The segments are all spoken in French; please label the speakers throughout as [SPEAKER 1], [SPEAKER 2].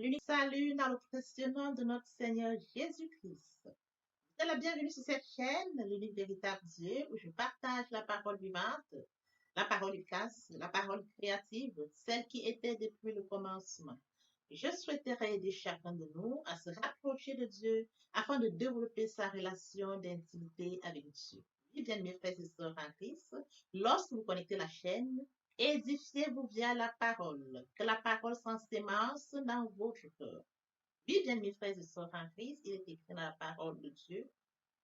[SPEAKER 1] L'unique salut dans le précieux nom de notre Seigneur Jésus-Christ. C'est la bienvenue sur cette chaîne, l'unique véritable Dieu, où je partage la parole vivante, la parole efficace, la parole créative, celle qui était depuis le commencement. Je souhaiterais aider chacun de nous à se rapprocher de Dieu afin de développer sa relation d'intimité avec Dieu. Eh bien, mes frères et sœurs en Christ, lorsque vous connectez la chaîne, édifiez-vous via la parole, que la parole s'ensémence dans votre cœur. Oui, bien, mes frères et sœurs en Christ, il est écrit dans la parole de Dieu.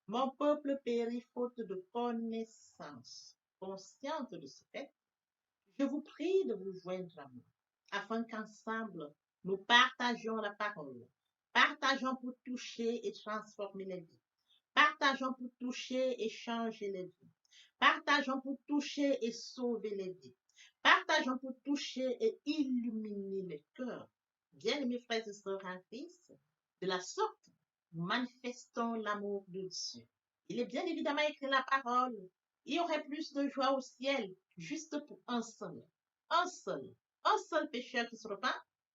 [SPEAKER 1] Mon peuple périt faute de connaissance. Consciente de ce fait, je vous prie de vous joindre à moi, afin qu'ensemble, nous partagions la parole. Partageons pour toucher et transformer les vies. Partageons pour toucher et changer les vies. Partageons pour toucher et sauver les vies. Partageons pour toucher et illuminer les cœurs. Bien-aimés frères et sœurs en Christ, de la sorte, nous manifestons l'amour de Dieu. Il est bien évidemment écrit la parole. Il y aurait plus de joie au ciel juste pour un seul, un seul pécheur qui se repent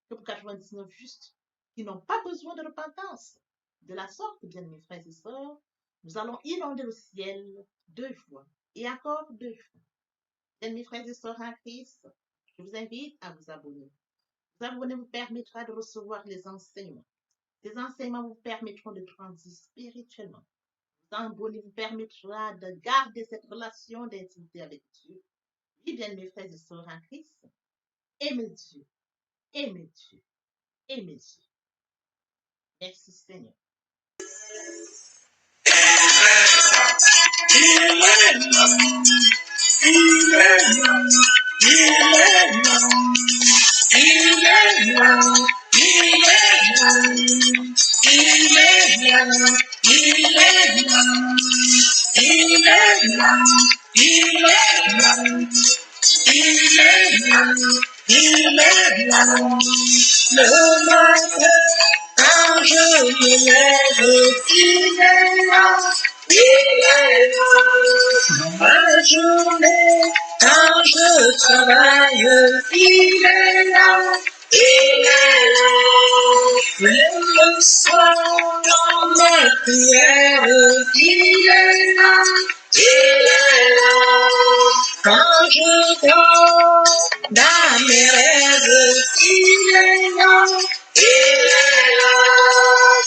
[SPEAKER 1] que pour 99 justes qui n'ont pas besoin de repentance. De la sorte, bien-aimés frères et sœurs, nous allons inonder le ciel de joie et encore de joie. Bien-aimés frères et sœurs en Christ, je vous invite à vous abonner. Vous abonner vous permettra de recevoir les enseignements. Ces enseignements vous permettront de grandir spirituellement. Vous abonner vous permettra de garder cette relation d'intimité avec Dieu. Oui, bien mes frères et sœurs en Christ, aimez Dieu, aimez Dieu, aimez Dieu. Merci Seigneur.
[SPEAKER 2] Le matin, quand je me lève, il est là, il est là. Dans ma journée, quand je travaille, il est là, il est là. Même le soir, dans mes prières, il est là, il est là. Quand je dors dans mes rêves, il est là, il est là.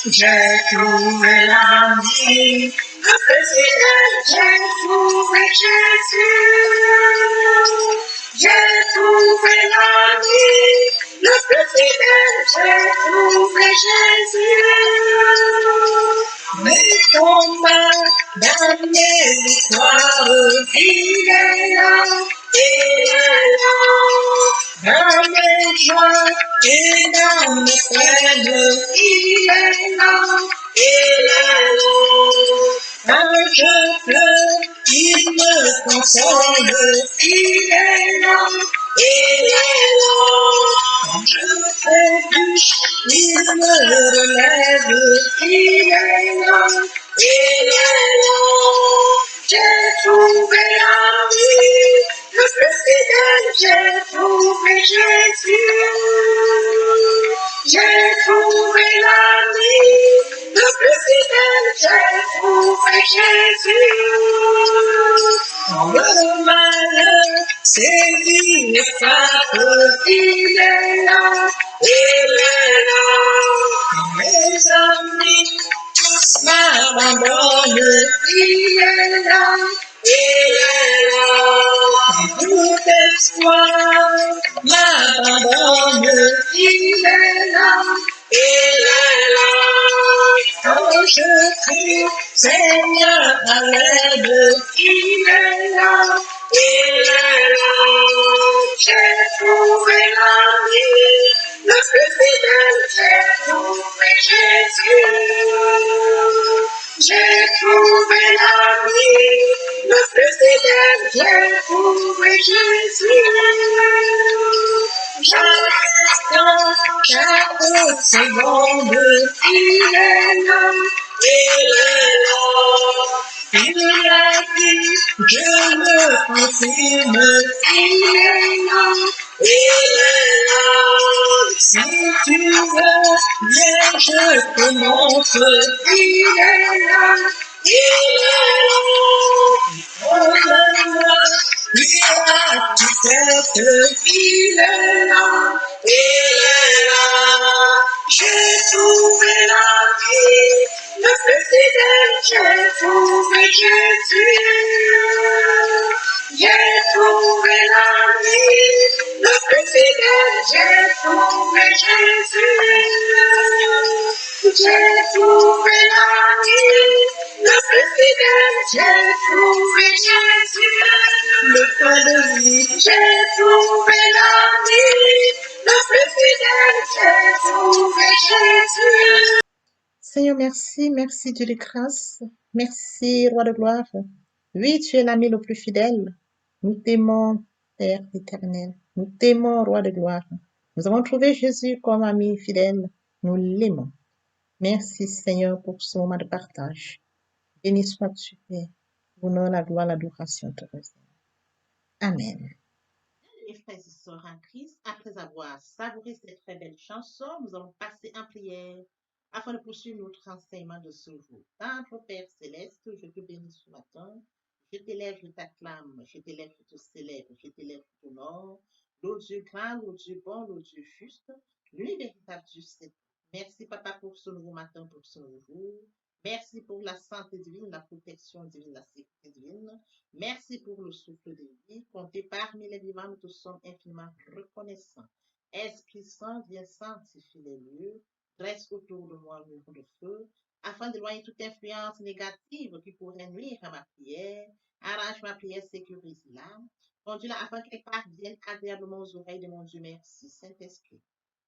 [SPEAKER 2] J'ai trouvé la vie, le président, j'ai trouvé Jésus. J'ai trouvé la vie, le président, j'ai trouvé Jésus. Mes combats dans mes victoires, il est là, il est là. Dans mes joies et dans mes peines, il est là, il est là. Quand je pleure, il me console, il est là, il est là. Quand je trébuche, il me relève, il est là, il est là. J'ai trouvé la vie, le plus fidèle, j'ai trouvé Jésus. J'ai trouvé la vie, le plus fidèle, j'ai trouvé Jésus. Quand le malheur sévit et frappe, il est là, il est là. Quand mes amis tous m'abandonnent, il est là, il est là. Quand tout espoir m'abandonne, il est là, il est là. Quand je crie, Seigneur, à l'aide, il est là, il est là. J'ai trouvé la vie, le plus fidèle, j'ai trouvé Jésus. J'ai trouvé la vie, le plus fidèle, j'ai trouvé Jésus. Chaque instant, chaque seconde, il est là, il est là. Il a dit, je me confirme, il est là, il est là. Si tu veux, viens, je te montre, il est là, il est là. Pardonne-moi, lui a tu fait, il est là, il est là. J'ai trouvé la vie, le plus fidèle, j'ai trouvé Jésus. J'ai trouvé la vie, le plus fidèle, j'ai trouvé Jésus. J'ai trouvé la vie, le plus fidèle, j'ai trouvé Jésus. Le pain de vie, j'ai trouvé la vie, le plus fidèle, j'ai trouvé Jésus.
[SPEAKER 1] Seigneur, merci, merci Dieu de grâce, merci Roi de gloire. Oui, tu es l'ami le plus fidèle. Nous t'aimons, Père éternel. Nous t'aimons, Roi de gloire. Nous avons trouvé Jésus comme ami fidèle. Nous l'aimons. Merci Seigneur pour ce moment de partage. Béni sois-tu, Père. L'honneur, la gloire, l'adoration te reviennent. Amen. Mes frères et sœurs en Christ, après avoir savouré cette très belle chanson, nous allons passer en prière afin de poursuivre notre enseignement de ce jour. Tendre Père céleste, je te bénis ce matin. Je t'élève, je t'acclame, je t'élève, je te célèbre, je t'élève, je t'honore. L'eau Dieu grand, l'eau Dieu bon, l'eau Dieu juste, lui véritable Dieu c'est. Merci Papa pour ce nouveau matin, pour ce nouveau jour. Merci pour la santé divine, la protection divine, la sécurité divine. Merci pour le souffle de vie. Compté parmi les vivants, nous te sommes infiniment reconnaissants. Esprit Saint, viens sanctifier les lieux. Dresse autour de moi un mur de feu, afin d'éloigner toute influence négative qui pourrait nuire à ma prière. Arrange ma prière, sécurise-la. Conduis-la afin qu'elle parvienne agréablement aux oreilles de mon Dieu. Merci, Saint-Esprit.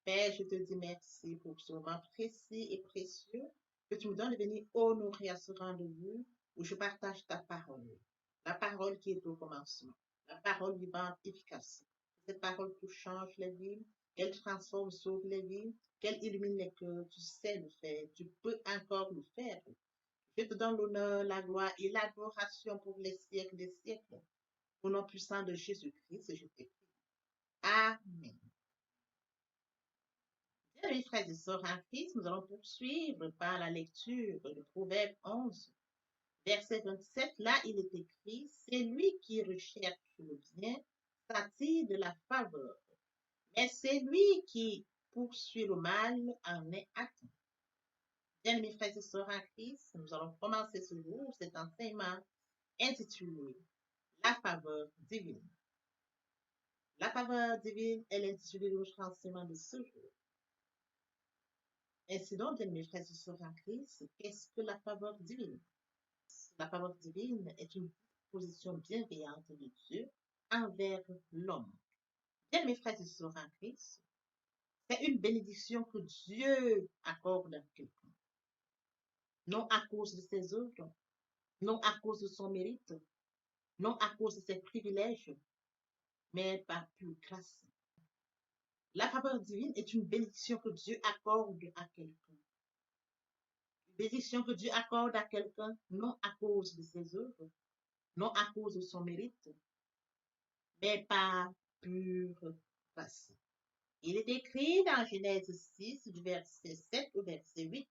[SPEAKER 1] Père, je te dis merci pour ce moment précis et précieux que tu me donnes de venir honorer à ce rendez-vous où je partage ta parole. La parole qui est au commencement. La parole vivante, efficace. Cette parole qui change les vies, qu'elle transforme, sauve les vies, qu'elle illumine les cœurs. Tu sais le faire. Tu peux encore le faire. Je te donne l'honneur, la gloire et l'adoration pour les siècles des siècles. Au nom puissant de Jésus-Christ, je t'ai prie. Amen. Bien, mes frères et sœurs en Christ, nous allons poursuivre par la lecture de Proverbe 11, verset 27. Là, il est écrit, c'est lui qui recherche le bien, s'attire de la faveur, mais c'est lui qui poursuit le mal en est atteint. Bien, mes frères et sœurs en Christ, nous allons commencer ce jour cet enseignement intitulé La faveur divine. La faveur divine est l'intitulé de notre enseignement de ce jour. Ainsi donc, mes frères et sœurs en Christ, qu'est-ce que la faveur divine? La faveur divine est une position bienveillante de Dieu envers l'homme. Bien, mes frères et sœurs en Christ, c'est une bénédiction que Dieu accorde à quelqu'un. Non à cause de ses œuvres, non à cause de son mérite, non à cause de ses privilèges, mais par pure grâce. La faveur divine est une bénédiction que Dieu accorde à quelqu'un. Une bénédiction que Dieu accorde à quelqu'un, non à cause de ses œuvres, non à cause de son mérite, mais par pure grâce. Il est écrit dans Genèse 6, du verset 7 au verset 8.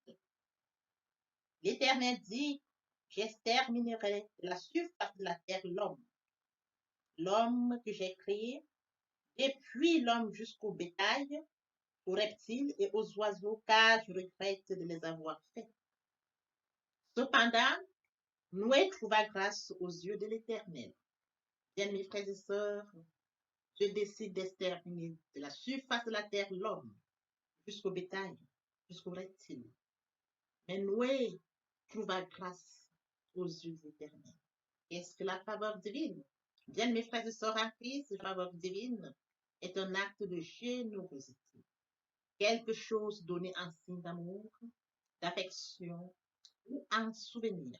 [SPEAKER 1] L'Éternel dit, j'exterminerai de la surface de la terre l'homme que j'ai créé, depuis l'homme jusqu'au bétail, aux reptiles et aux oiseaux, car je regrette de les avoir faits. Cependant, Noé trouva grâce aux yeux de l'Éternel. Bien, mes frères et sœurs, je décide d'exterminer de la surface de la terre l'homme, jusqu'au bétail, jusqu'au reptile. Mais Noé trouva grâce aux yeux éternels. Qu'est-ce que la faveur divine? Bien, mes frères et sœurs en Christ, la faveur divine est un acte de générosité. Quelque chose donné en signe d'amour, d'affection ou en souvenir.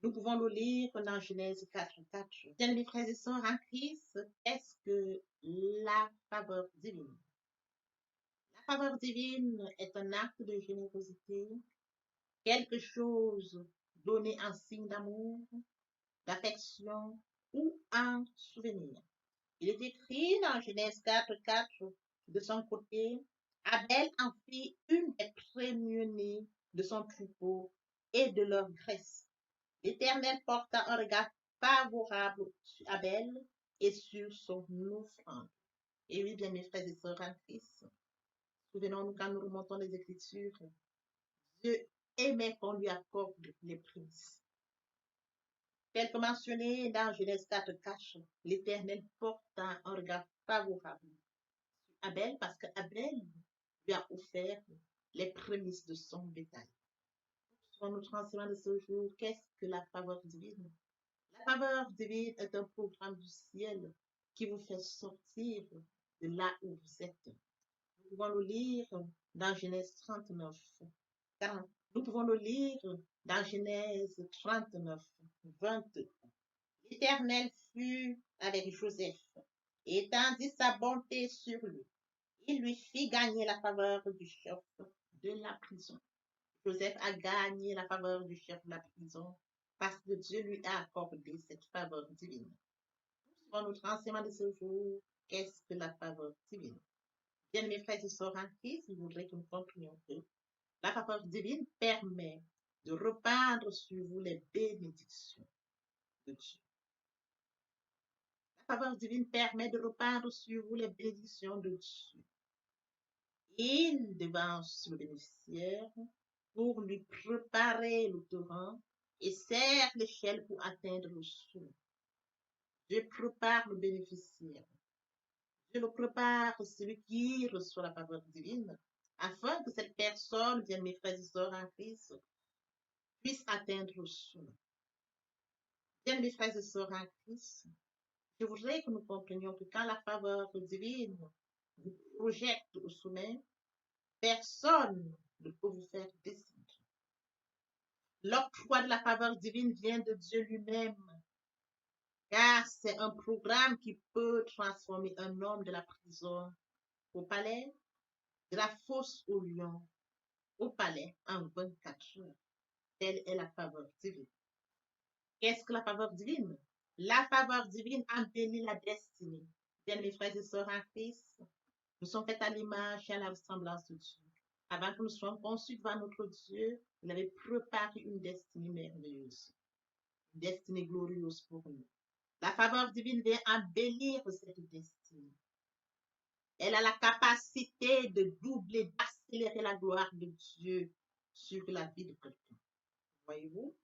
[SPEAKER 1] Nous pouvons le lire dans Genèse 4:4. Bien, mes frères et sœurs en Christ, qu'est-ce que la faveur divine? La faveur divine est un acte de générosité, quelque chose donné en signe d'amour, d'affection ou en souvenir. Il est écrit dans Genèse 4:4, de son côté, Abel en fit une des premiers-nés de son troupeau et de leur graisse. L'Éternel porta un regard favorable sur Abel et sur son offrande. Et oui, bien mes frères et sœurs en Christ, souvenons-nous quand nous remontons les Écritures, Dieu aimait qu'on lui accorde les prémices. Tel que mentionné dans Genèse 4:4, l'Éternel porta un regard favorable sur Abel parce qu'Abel lui a offert les prémices de son bétail. Sur notre enseignement de ce jour, qu'est-ce que la faveur divine? La faveur divine est un programme du ciel qui vous fait sortir de là où vous êtes. Nous pouvons le lire dans Genèse 39, 40. Nous pouvons le lire dans Genèse 39, 22. L'Éternel fut avec Joseph et étendit sa bonté sur lui. Il lui fit gagner la faveur du chef de la prison. Joseph a gagné la faveur du chef de la prison parce que Dieu lui a accordé cette faveur divine. Pour notre enseignement de ce jour, qu'est-ce que la faveur divine? Bien, mes frères et sœurs en Christ, je voudrais que nous comprenions que la faveur divine permet de repeindre sur vous les bénédictions de Dieu. La faveur divine permet de repeindre sur vous les bénédictions de Dieu. Il devance le bénéficiaire pour lui préparer le torrent et serre l'échelle pour atteindre le sommet. Dieu prépare le bénéficiaire. Dieu le prépare celui qui reçoit la faveur divine afin que cette personne, bien mes frères et sœurs en Christ, puisse atteindre le sommet. Bien mes frères et sœurs en Christ, je voudrais que nous comprenions que quand la faveur divine vous projette au sommet, personne ne peut vous faire descendre. L'octroi de la faveur divine vient de Dieu lui-même, car c'est un programme qui peut transformer un homme de la prison au palais, de la fosse au lion au palais en 24 heures. Telle est la faveur divine. Qu'est-ce que la faveur divine? La faveur divine embellit la destinée. Bien, mes frères et sœurs en Christ, nous sommes faits à l'image et à la ressemblance de Dieu. Avant que nous soyons conçus devant notre Dieu, il avait préparé une destinée merveilleuse, une destinée glorieuse pour nous. La faveur divine vient embellir cette destinée. Elle a la capacité de doubler, d'accélérer la gloire de Dieu sur la vie de quelqu'un. Voyez-vous?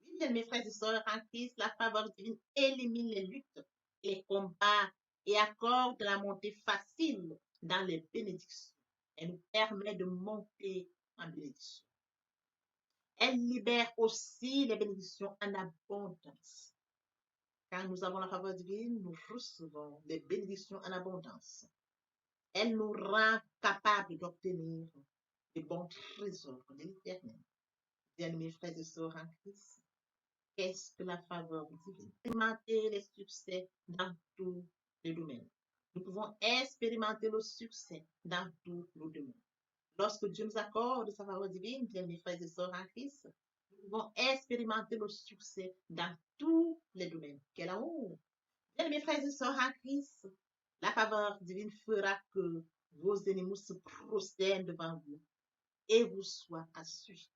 [SPEAKER 1] Oui, bien, mes frères et sœurs en Christ, la faveur divine élimine les luttes, les combats et accorde la montée facile dans les bénédictions. Elle nous permet de monter en bénédiction. Elle libère aussi les bénédictions en abondance. Quand nous avons la faveur divine, nous recevons des bénédictions en abondance. Elle nous rend capables d'obtenir de bons trésors de l'éternel. Bien, mes frères et sœurs en Christ, qu'est-ce que la faveur divine? Expérimenter les succès dans tous les domaines. Nous pouvons expérimenter le succès dans tous les domaines. Lorsque Dieu nous accorde sa faveur divine, bien mes frères et sœurs en Christ, nous pouvons expérimenter le succès dans tous les domaines. Quel amour! Bien mes frères et sœurs en Christ, la faveur divine fera que vos ennemis se prosternent devant vous et vous soient assujettis.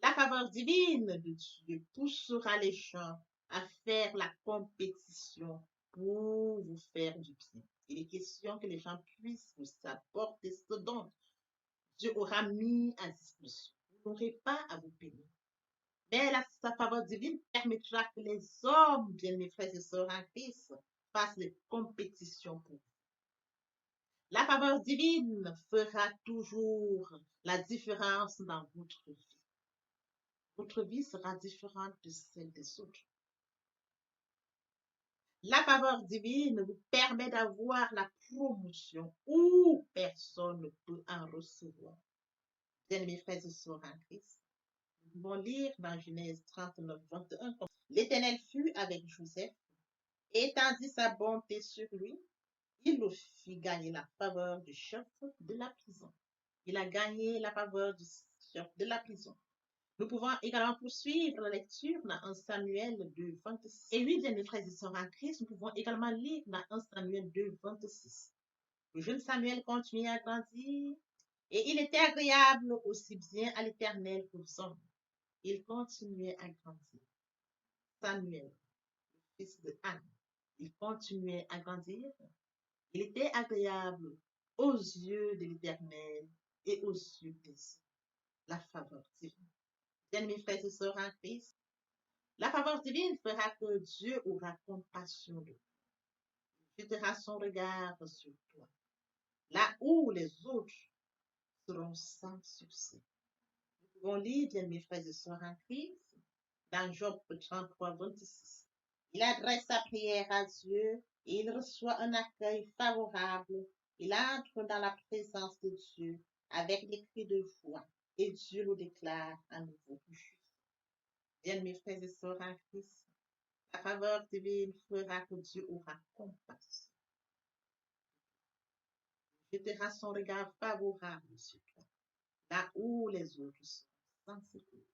[SPEAKER 1] La faveur divine de Dieu poussera les gens à faire la compétition pour vous faire du bien. Il est question que les gens puissent vous apporter ce dont Dieu aura mis à disposition. Vous n'aurez pas à vous payer. Mais sa faveur divine permettra que les hommes, bien mes frères et sœurs en Christ, fassent les compétitions pour vous. La faveur divine fera toujours la différence dans votre vie. Votre vie sera différente de celle des autres. La faveur divine vous permet d'avoir la promotion où personne ne peut en recevoir. Bien mes frères et sœurs en Christ, nous pouvons lire dans Genèse 39, 21. L'Éternel fut avec Joseph et étendit sa bonté sur lui. Il le fit gagner la faveur du chef de la prison. Il a gagné la faveur du chef de la prison. Nous pouvons également poursuivre la lecture dans 1 Samuel 2, 26. Et oui, bien mes frères et sœurs en Christ, nous pouvons également lire dans 1 Samuel 2, 26. Le jeune Samuel continuait à grandir et il était agréable aussi bien à l'Éternel qu'aux hommes. Il continuait à grandir. Samuel, fils de Anne, il continuait à grandir. Il était agréable aux yeux de l'Éternel et aux yeux des hommes. La faveur divine. Bien, mes frères et sœurs en Christ, la faveur divine fera que Dieu aura compassion de toi. Il jettera son regard sur toi, là où les autres seront sans succès. Nous pouvons lire, bien, mes frères et sœurs en Christ, dans Job 33, 26. Il adresse sa prière à Dieu et il reçoit un accueil favorable. Il entre dans la présence de Dieu avec des cris de joie et Dieu le déclare à nouveau juste. Bien, mes frères et sœurs en Christ, la faveur divine fera que Dieu aura compassion. Il jettera son regard favorable sur toi, là où les autres sont sans secours.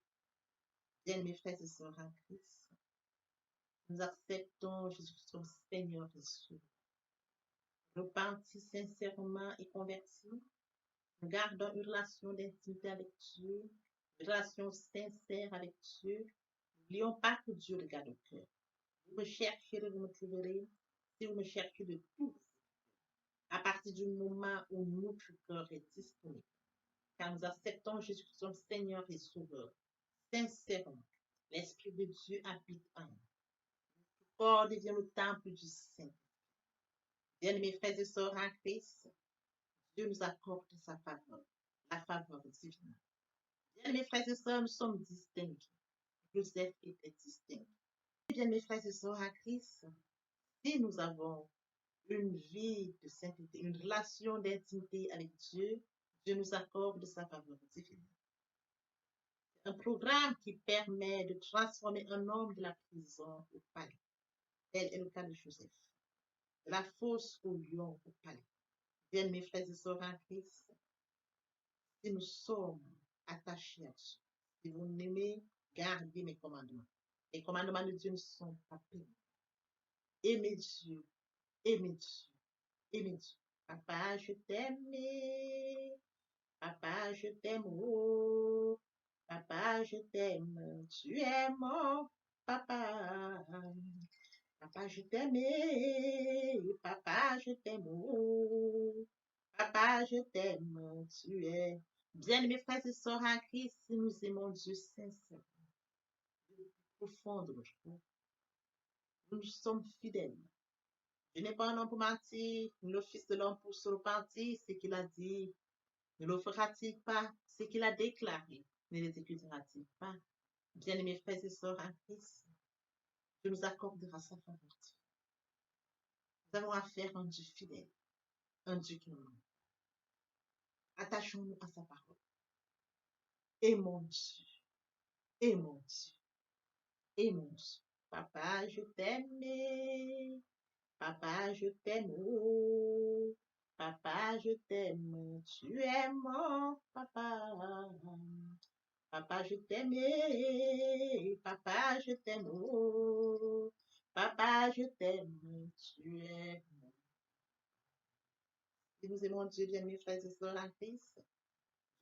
[SPEAKER 1] Bien, mes frères et sœurs en Christ, nous acceptons Jésus comme Seigneur et Sauveur. Repentis sincèrement et convertis. Nous gardons une relation d'intimité avec Dieu, une relation sincère avec Dieu. N'oublions pas que Dieu regarde au cœur. Vous me chercherez, vous me trouverez, si vous me cherchez de tout, à partir du moment où notre cœur est disponible. Car nous acceptons Jésus-Christ comme Seigneur et Sauveur. Sincèrement, l'Esprit de Dieu habite en nous. Notre corps devient le temple du Saint. Bien, mes frères et sœurs en Christ, Dieu nous accorde sa faveur, la faveur divine. Bien, mes frères et sœurs, nous sommes distincts. Joseph était distinct. Bien, mes frères et sœurs en Christ, si nous avons une vie de sainteté, une relation d'intimité avec Dieu, Dieu nous accorde sa faveur divine. Un programme qui permet de transformer un homme de la prison au palais. Tel est le cas de Joseph. De la fosse au lion au palais. Bien, mes frères et sœurs en Christ, si nous sommes attachés à Dieu, si vous m'aimez, gardez mes commandements. Les commandements de Dieu ne sont pas pénibles. Aimez Dieu, aimez Dieu, aimez Dieu. Papa, je t'aime. Papa, je t'aime. Oh, papa, je t'aime. Tu es mon papa. Papa, je t'aime. Papa, je t'aime. Oh, papa, je t'aime. Tu es. Bien, mes frères et sœurs en Christ, si nous aimons Dieu sincèrement, profond de notre cœur, nous sommes fidèles. Je n'ai pas un homme pour mentir, ni le Fils de l'homme pour se repentir, ce qu'il a dit. Ne le fera-t-il pas? Ce qu'il a déclaré, ne l'exécutera-t-il pas? Bien-aimés frères et sœurs en Christ, Dieu nous accordera sa faveur. Nous avons affaire à un Dieu fidèle, un Dieu qui nous aime. Attachons-nous à sa parole. Aimons Dieu, aimons Dieu, aimons Dieu. Papa, je t'aime. Papa, je t'aime. Oh, papa, je t'aime. Tu es mon papa. Papa, je t'aime. Papa, je t'aime. Oh, papa, je t'aime. Tu es mon. Si nous aimons Dieu, bien mes frères et sœurs en Christ,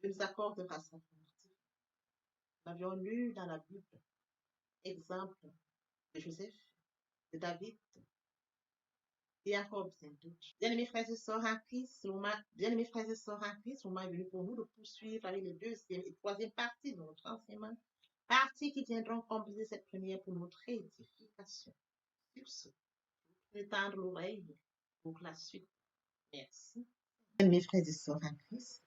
[SPEAKER 1] Dieu nous accordera sa volonté. Nous avions lu dans la Bible exemple de Joseph, de David, et encore bien d'autres. Bien-aimés frères et sœurs en Christ, bien-aimés frères et sœurs en Christ, le moment est venu pour nous de poursuivre avec les deuxième et troisième parties de notre enseignement. Parties qui viendront compléter cette première pour notre édification. Sur ce, tendre l'oreille pour la suite. Merci. Bien-aimés frères et sœurs en Christ,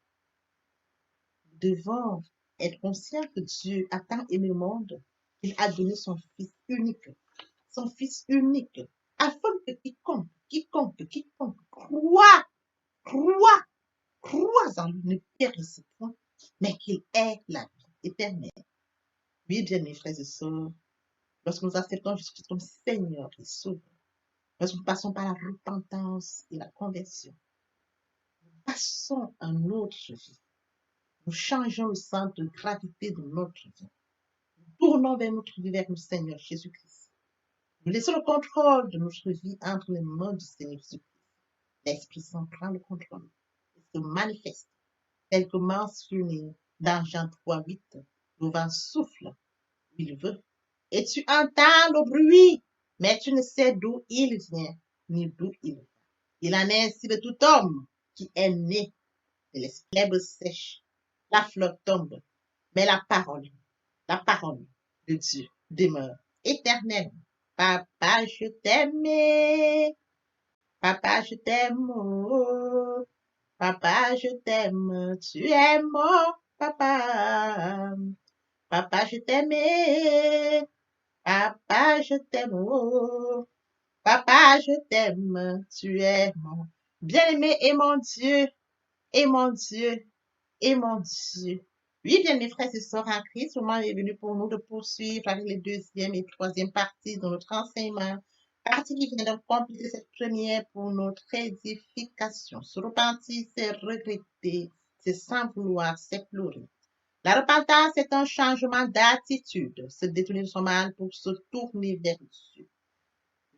[SPEAKER 1] nous devons être conscients que Dieu a tant aimé le monde qu'il a donné son Fils unique, afin que quiconque croit en lui ne périsse point, mais qu'il ait la vie éternelle. Oui, bien mes frères et sœurs, lorsque nous acceptons Jésus-Christ comme Seigneur et Sauveur, lorsque nous passons par la repentance et la conversion, nous passons à une autre vie. Nous changeons le centre de gravité de notre vie. tournons vers notre vie, vers le Seigneur Jésus-Christ. Nous laissons le contrôle de notre vie entre les mains du Seigneur Jésus-Christ. L'Esprit Saint prend le contrôle et se manifeste, tel que mentionné dans Jean 3:8. Le vent souffle où il veut, et tu entends le bruit, mais tu ne sais d'où il vient, ni d'où il va. Il en est ainsi de tout homme qui est né de l'herbe sèche. La fleur tombe, mais la parole de Dieu demeure éternelle. Papa, je t'aime. Papa, je t'aime. Oh. Papa, je t'aime. Tu es mon papa. Papa, je t'aime. Papa, je t'aime. Oh. Papa, je t'aime. Tu es mon bien-aimé et mon Dieu. Et mon Dieu. Et mon Dieu. Oui, bien mes frères et sœurs en Christ, le moment est venu pour nous de poursuivre avec les deuxième et troisième parties de notre enseignement. Partie qui vient de compléter cette première pour notre édification. Se repentir, c'est regretter, c'est sans vouloir, c'est pleurer. La repentance est un changement d'attitude, se détourner de son mal pour se tourner vers Dieu.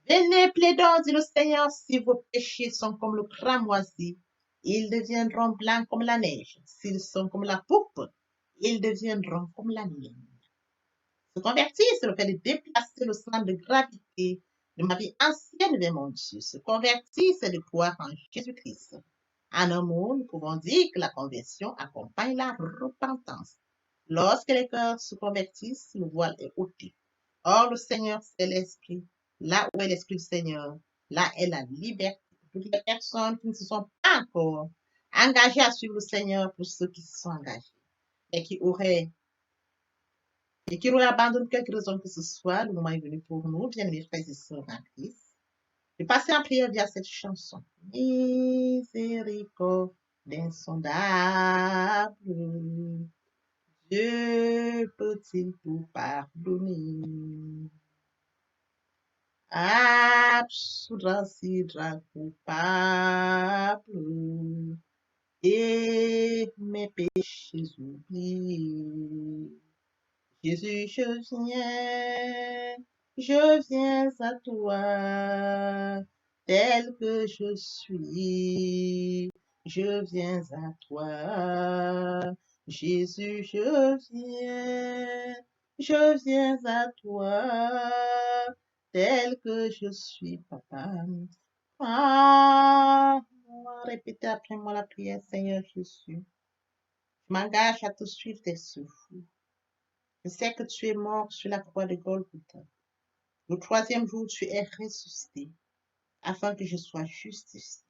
[SPEAKER 1] Venez, plaidons, dit le Seigneur, si vos péchés sont comme le cramoisi, ils deviendront blancs comme la neige. S'ils sont comme la pourpre, ils deviendront comme la laine. Se convertir, c'est le fait de déplacer le centre de gravité de ma vie ancienne vers mon Dieu. Se convertir, c'est de croire en Jésus-Christ. En un mot, nous pouvons dire que la conversion accompagne la repentance. Lorsque les cœurs se convertissent, le voile est ôté. Or, le Seigneur, c'est l'Esprit. Là où est l'Esprit du Seigneur, là est la liberté. Toutes les personnes qui ne se sont pas encore engagées à suivre le Seigneur, pour ceux qui se sont engagés, et qui auraient abandonné quelque raison que ce soit, le moment est venu pour nous, bien mes frères et sœurs en Christ, de passer en prière via cette chanson. Miséricorde insondable, Dieu peut-il tout pardonner? Absoudra sidra coupable et mes péchés oubliés. Jésus, je viens à toi, tel que je suis. Je viens à toi, Jésus, je viens à toi, tel que je suis, papa. Répétez après moi la prière, Seigneur Jésus. Je m'engage à te suivre tes souffles. Je sais que tu es mort sur la croix de Golgotha. Le troisième jour, tu es ressuscité, afin que je sois justifié.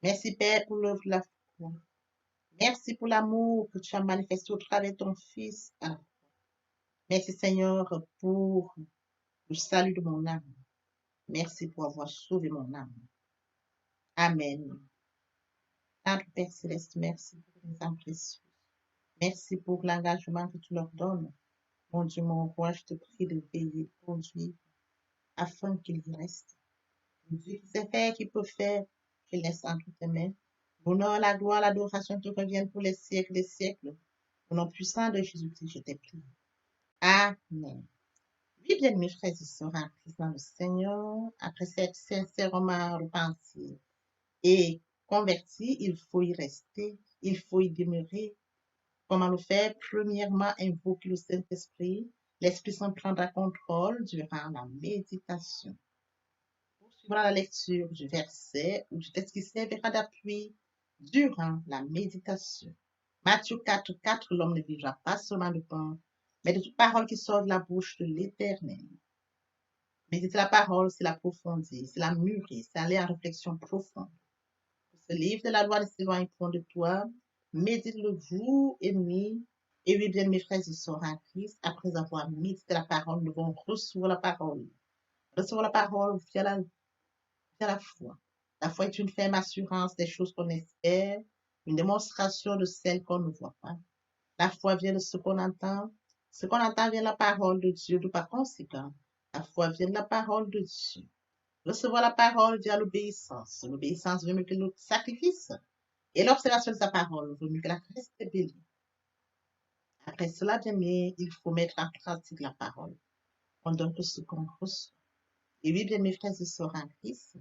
[SPEAKER 1] Merci, Père, pour l'œuvre de la foi. Merci pour l'amour que tu as manifesté au travers de ton Fils. Merci, Seigneur, pour le salut de mon âme. Merci pour avoir sauvé mon âme. Amen. Notre Père Céleste, merci pour les âmes précieuses. Merci pour l'engagement que tu leur donnes. Mon Dieu, mon roi, je te prie de veiller, de conduire, afin qu'ils y restent. Dieu qui sait faire, qui peut faire, je laisse entre tes mains. L'honneur, la gloire, l'adoration te reviennent pour les siècles des siècles. Au nom puissant de Jésus-Christ, je t'ai prié. Amen. Oui, bien, mes frères et sœurs en Christ dans le Seigneur, après s'être sincèrement repenti et converti, il faut y rester, il faut y demeurer. Comment le faire? Premièrement, invoquer le Saint-Esprit. L'Esprit Saint prendra contrôle durant la méditation. Poursuivra la lecture du verset ou du texte qui servira d'appui durant la méditation. Matthieu 4:4, l'homme ne vivra pas seulement de pain, mais de toute parole qui sort de la bouche de l'Éternel. Méditer la parole, c'est l'approfondir, c'est la mûrir, c'est aller en réflexion profonde. Ce livre de la loi ne s'éloigne point de toi. Médite-le jour et nuit. Et oui, bien, mes frères et sœurs en Christ, après avoir médité la parole, nous devons recevoir la parole. Recevoir la parole via la foi. La foi est une ferme assurance des choses qu'on espère, une démonstration de celles qu'on ne voit pas. La foi vient de ce qu'on entend. Ce qu'on entend vient de la parole de Dieu, de par conséquent. La foi vient de la parole de Dieu. Recevoir la parole via l'obéissance. L'obéissance veut mieux que le sacrifice. Et l'observation de sa parole vaut mieux que la reste bélie. Après cela, bien aimé, il faut mettre en pratique la parole. On donne tout ce qu'on reçoit. Et oui, bien mes frères et sœurs en Christ,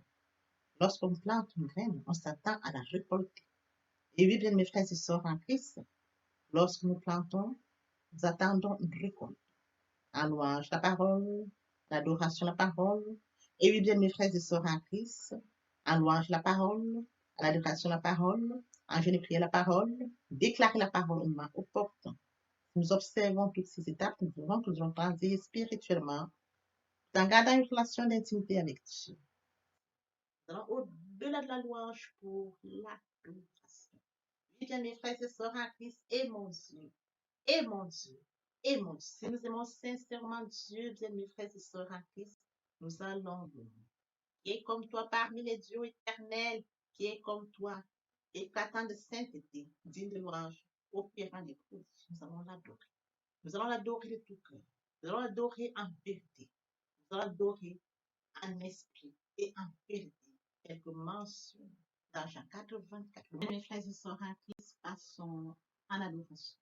[SPEAKER 1] lorsqu'on plante une graine, on s'attend à la récolter. Et oui, bien mes frères et sœurs en Christ, lorsque nous plantons, nous attendons une récolte. En louange la parole, l'adoration la parole. Et oui, bien mes frères et sœurs en Christ, en louange la parole, à l'adoration la parole, en jeûne et prière la parole, déclarer la parole au moment opportun. Nous observons toutes ces étapes, nous devons que nous allons grandir spirituellement en gardant une relation d'intimité avec Dieu. Nous allons au-delà de la louange pour l'adoration. Oui, bien mes frères et sœurs en Christ, aimons Dieu, aimons Dieu, aimons Dieu. Si nous aimons sincèrement Dieu, bien mes frères et sœurs en Christ, nous allons louer. Qui est comme toi parmi les dieux éternels, qui est comme toi, éclatant de sainteté, digne de louange, opérant des prodiges. Nous allons l'adorer. Nous allons l'adorer de tout cœur. Nous allons l'adorer en vérité. Nous allons l'adorer en esprit et en vérité. Quelques mentions dans Jean 4, 24. Mes frères et sœurs en Christ, passons en adoration.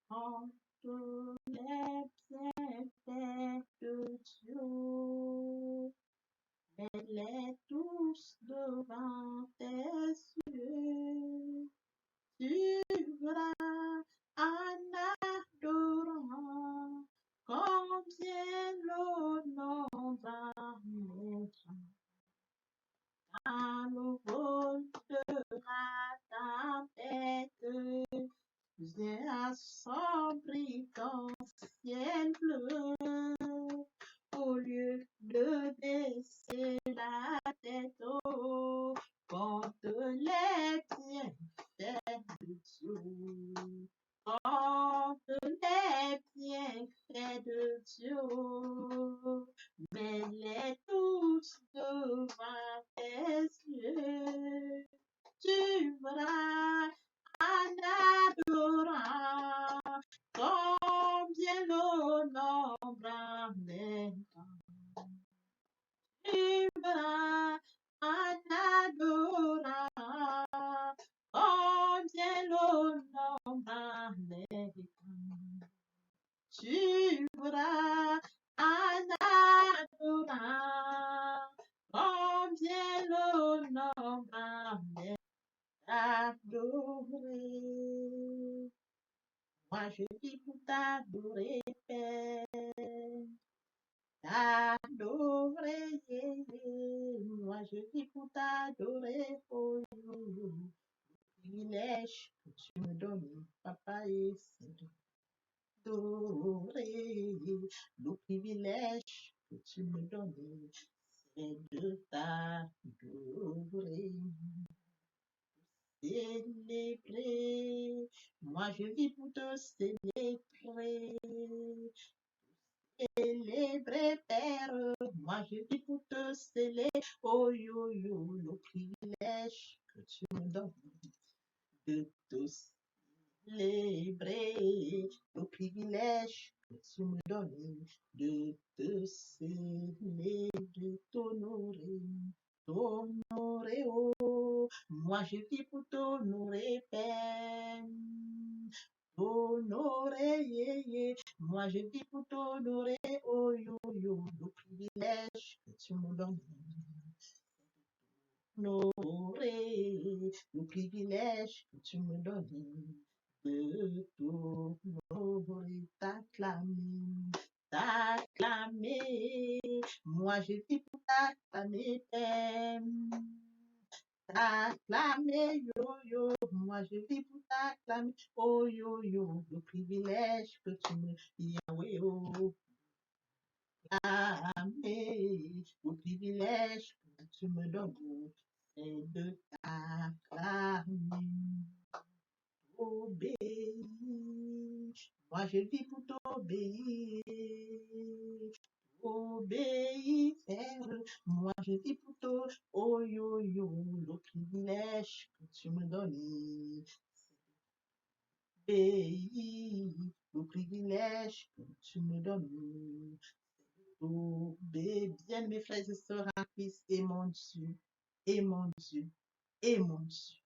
[SPEAKER 1] En tous les bienfaits de Dieu, mets-les tous devant tes yeux. Tu verras en adorant combien l'honneur va mettre. À nouveau sera ta bête, viens assombrir ton ciel bleu. Au lieu de baisser la tête haut, compte les bienfaits de Dieu. Compte les bienfaits de Dieu. Mets-les tous devant tes yeux. Tu verras en adorant combien l'honneur m'amène. Tu verras en adorant combien l'honneur m'amène. Tu verras en adorant combien l'honneur m'amène adorer. Moi je vis pour t'adorer, Père. T'adorer, moi je vis pour t'adorer, oh, privilège que tu me donnes, papa, et c'est d'adorer. Le privilège que tu me donnes, c'est de t'adorer. Célébrer, moi je vis pour te célébrer. Célébrer, Père, moi je vis pour te célébrer. Oh yo yo, le privilège que tu me donnes de te célébrer. Le privilège que tu me donnes de te célébrer, de t'honorer. T'honorer, oh, moi je vis pour t'honorer, Père. T'honorer, yeah, yeah. Moi je vis pour t'honorer, oh yo yo, le privilège que tu me donnes. T'honorer, le privilège que tu me donnes de t'honorer, t'acclamer, t'acclamer. Moi je vis pour t'acclamer, Père. T'acclamer, yo yo, moi je vis pour t'acclamer, oh yo yo, le privilège que tu me Yahweh, oh, acclamer, le privilège que tu me donnes, c'est de t'acclamer, obéir, moi je vis pour t'obéir. Obéis, Père, moi je vis pour toi, oh yo yo, le privilège que tu me donnes. Obéis, le privilège que tu me donnes. Obéis, bien mes frères et sœurs en Christ, et mon Dieu, et mon Dieu, et mon Dieu.